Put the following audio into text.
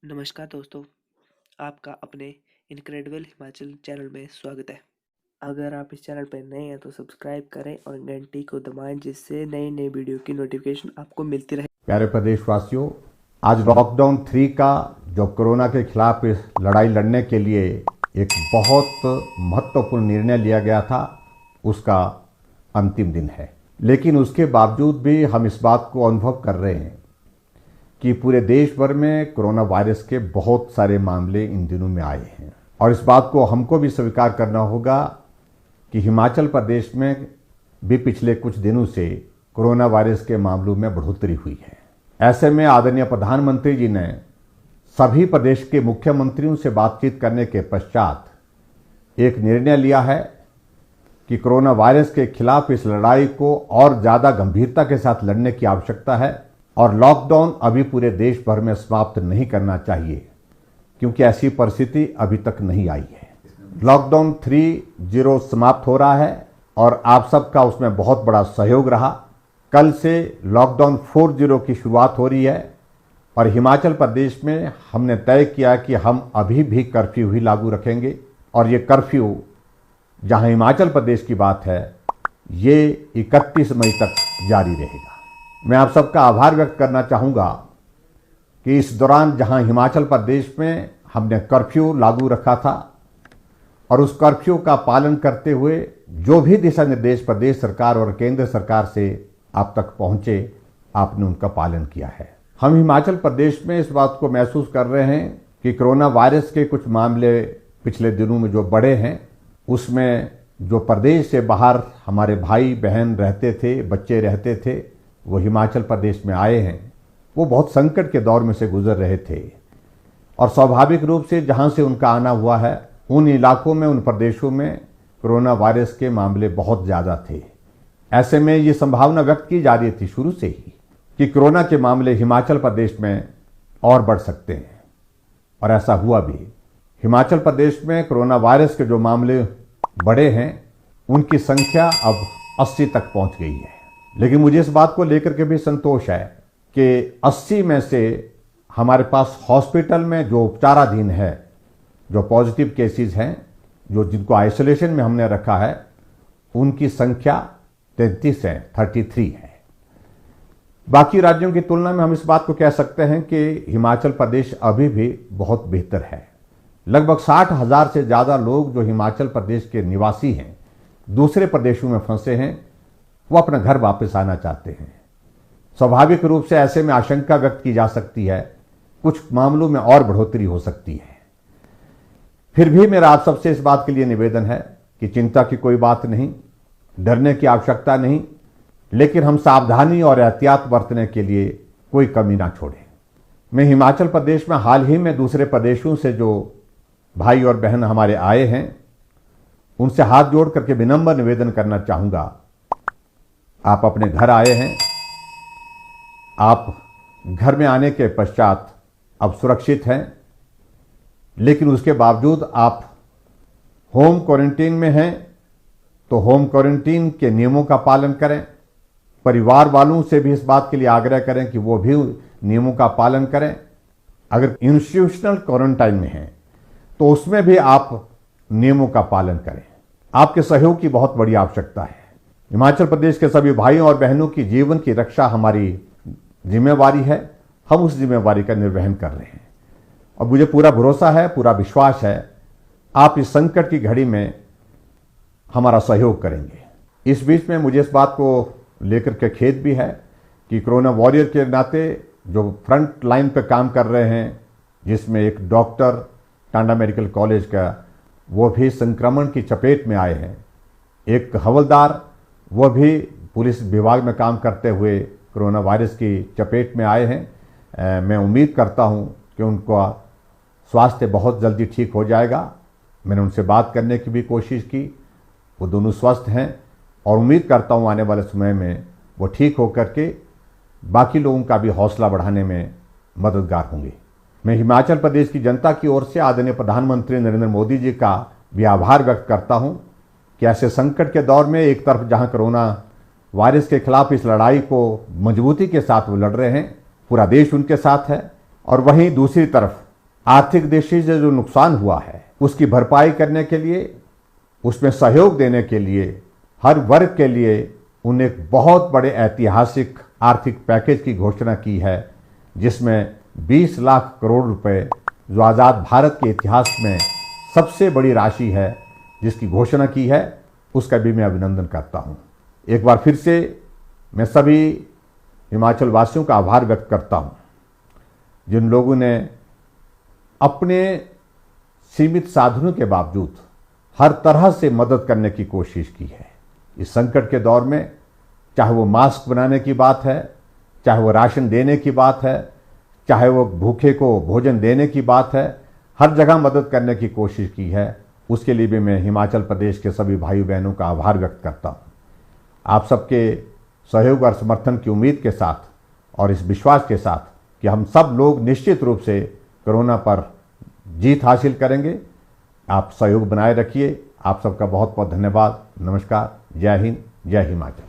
नमस्कार दोस्तों, आपका अपने इनक्रेडिबल हिमाचल चैनल में स्वागत है। अगर आप इस चैनल पर नए हैं तो सब्सक्राइब करें और घंटी को दबाएं जिससे नई नई वीडियो की नोटिफिकेशन आपको मिलती रहे। प्यारे प्रदेशवासियों, आज लॉकडाउन 3 का जो कोरोना के खिलाफ इस लड़ाई लड़ने के लिए एक बहुत महत्वपूर्ण निर्णय लिया गया था, उसका अंतिम दिन है। लेकिन उसके बावजूद भी हम इस बात को अनुभव कर रहे हैं कि पूरे देश भर में कोरोना वायरस के बहुत सारे मामले इन दिनों में आए हैं और इस बात को हमको भी स्वीकार करना होगा कि हिमाचल प्रदेश में भी पिछले कुछ दिनों से कोरोना वायरस के मामलों में बढ़ोतरी हुई है। ऐसे में आदरणीय प्रधानमंत्री जी ने सभी प्रदेश के मुख्यमंत्रियों से बातचीत करने के पश्चात एक निर्णय लिया है कि कोरोना वायरस के खिलाफ इस लड़ाई को और ज़्यादा गंभीरता के साथ लड़ने की आवश्यकता है और लॉकडाउन अभी पूरे देश भर में समाप्त नहीं करना चाहिए, क्योंकि ऐसी परिस्थिति अभी तक नहीं आई है। लॉकडाउन 3.0 समाप्त हो रहा है और आप सबका उसमें बहुत बड़ा सहयोग रहा। कल से लॉकडाउन 4.0 की शुरुआत हो रही है और हिमाचल प्रदेश में हमने तय किया कि हम अभी भी कर्फ्यू ही लागू रखेंगे और ये कर्फ्यू, जहां हिमाचल प्रदेश की बात है, ये 31 मई तक जारी रहेगा। मैं आप सबका आभार व्यक्त करना चाहूँगा कि इस दौरान जहां हिमाचल प्रदेश में हमने कर्फ्यू लागू रखा था और उस कर्फ्यू का पालन करते हुए जो भी दिशा निर्देश प्रदेश सरकार और केंद्र सरकार से आप तक पहुंचे, आपने उनका पालन किया है। हम हिमाचल प्रदेश में इस बात को महसूस कर रहे हैं कि कोरोना वायरस के कुछ मामले पिछले दिनों में जो बढ़े हैं, उसमें जो प्रदेश से बाहर हमारे भाई बहन रहते थे, बच्चे रहते थे, वो हिमाचल प्रदेश में आए हैं। वो बहुत संकट के दौर में से गुजर रहे थे और स्वाभाविक रूप से जहां से उनका आना हुआ है, उन इलाकों में, उन प्रदेशों में कोरोना वायरस के मामले बहुत ज़्यादा थे। ऐसे में ये संभावना व्यक्त की जा रही थी शुरू से ही कि कोरोना के मामले हिमाचल प्रदेश में और बढ़ सकते हैं और ऐसा हुआ भी। हिमाचल प्रदेश में कोरोना वायरस के जो मामले बढ़े हैं, उनकी संख्या अब 80 तक पहुंच गई है। लेकिन मुझे इस बात को लेकर के भी संतोष है कि 80 में से हमारे पास हॉस्पिटल में जो उपचाराधीन है, जो पॉजिटिव केसेस हैं, जो जिनको आइसोलेशन में हमने रखा है, उनकी संख्या 33 है, 33 है। बाकी राज्यों की तुलना में हम इस बात को कह सकते हैं कि हिमाचल प्रदेश अभी भी बहुत बेहतर है। लगभग 60,000 से ज़्यादा लोग जो हिमाचल प्रदेश के निवासी हैं, दूसरे प्रदेशों में फंसे हैं, वो अपना घर वापस आना चाहते हैं। स्वाभाविक रूप से ऐसे में आशंका व्यक्त की जा सकती है कुछ मामलों में और बढ़ोतरी हो सकती है। फिर भी मेरा आप सबसे इस बात के लिए निवेदन है कि चिंता की कोई बात नहीं, डरने की आवश्यकता नहीं, लेकिन हम सावधानी और एहतियात बरतने के लिए कोई कमी ना छोड़ें। मैं हिमाचल प्रदेश में हाल ही में दूसरे प्रदेशों से जो भाई और बहन हमारे आए हैं, उनसे हाथ जोड़ करके विनम्र निवेदन करना चाहूँगा। आप अपने घर आए हैं, आप घर में आने के पश्चात अब सुरक्षित हैं, लेकिन उसके बावजूद आप होम क्वारंटीन में हैं, तो होम क्वारंटीन के नियमों का पालन करें। परिवार वालों से भी इस बात के लिए आग्रह करें कि वो भी नियमों का पालन करें। अगर इंस्टीट्यूशनल क्वारंटाइन में हैं तो उसमें भी आप नियमों का पालन करें। आपके सहयोग की बहुत बड़ी आवश्यकता है। हिमाचल प्रदेश के सभी भाइयों और बहनों की जीवन की रक्षा हमारी जिम्मेवारी है। हम उस जिम्मेवारी का निर्वहन कर रहे हैं और मुझे पूरा भरोसा है, पूरा विश्वास है, आप इस संकट की घड़ी में हमारा सहयोग करेंगे। इस बीच में मुझे इस बात को लेकर के खेद भी है कि कोरोना वॉरियर के नाते जो फ्रंट लाइन पर काम कर रहे हैं, जिसमें एक डॉक्टर टांडा मेडिकल कॉलेज का, वो भी संक्रमण की चपेट में आए हैं। एक हवलदार, वो भी पुलिस विभाग में काम करते हुए कोरोना वायरस की चपेट में आए हैं। मैं उम्मीद करता हूं कि उनका स्वास्थ्य बहुत जल्दी ठीक हो जाएगा। मैंने उनसे बात करने की भी कोशिश की, वो दोनों स्वस्थ हैं और उम्मीद करता हूं आने वाले समय में वो ठीक होकर के बाकी लोगों का भी हौसला बढ़ाने में मददगार होंगे। मैं हिमाचल प्रदेश की जनता की ओर से आदरणीय प्रधानमंत्री नरेंद्र मोदी जी का भी आभार व्यक्त करता हूं कि ऐसे संकट के दौर में एक तरफ जहां कोरोना वायरस के खिलाफ इस लड़ाई को मजबूती के साथ वो लड़ रहे हैं, पूरा देश उनके साथ है, और वहीं दूसरी तरफ आर्थिक दृष्टि से जो नुकसान हुआ है उसकी भरपाई करने के लिए, उसमें सहयोग देने के लिए हर वर्ग के लिए उन्होंने एक बहुत बड़े ऐतिहासिक आर्थिक पैकेज की घोषणा की है, जिसमें 20 लाख करोड़ रुपए, जो आज़ाद भारत के इतिहास में सबसे बड़ी राशि है, जिसकी घोषणा की है, उसका भी मैं अभिनंदन करता हूं। एक बार फिर से मैं सभी हिमाचल वासियों का आभार व्यक्त करता हूं, जिन लोगों ने अपने सीमित साधनों के बावजूद हर तरह से मदद करने की कोशिश की है। इस संकट के दौर में चाहे वो मास्क बनाने की बात है, चाहे वो राशन देने की बात है, चाहे वो भूखे को भोजन देने की बात है, हर जगह मदद करने की कोशिश की है। उसके लिए भी मैं हिमाचल प्रदेश के सभी भाई बहनों का आभार व्यक्त करता हूँ। आप सबके सहयोग और समर्थन की उम्मीद के साथ और इस विश्वास के साथ कि हम सब लोग निश्चित रूप से कोरोना पर जीत हासिल करेंगे, आप सहयोग बनाए रखिए। आप सबका बहुत बहुत धन्यवाद। नमस्कार। जय हिंद, जय हिमाचल।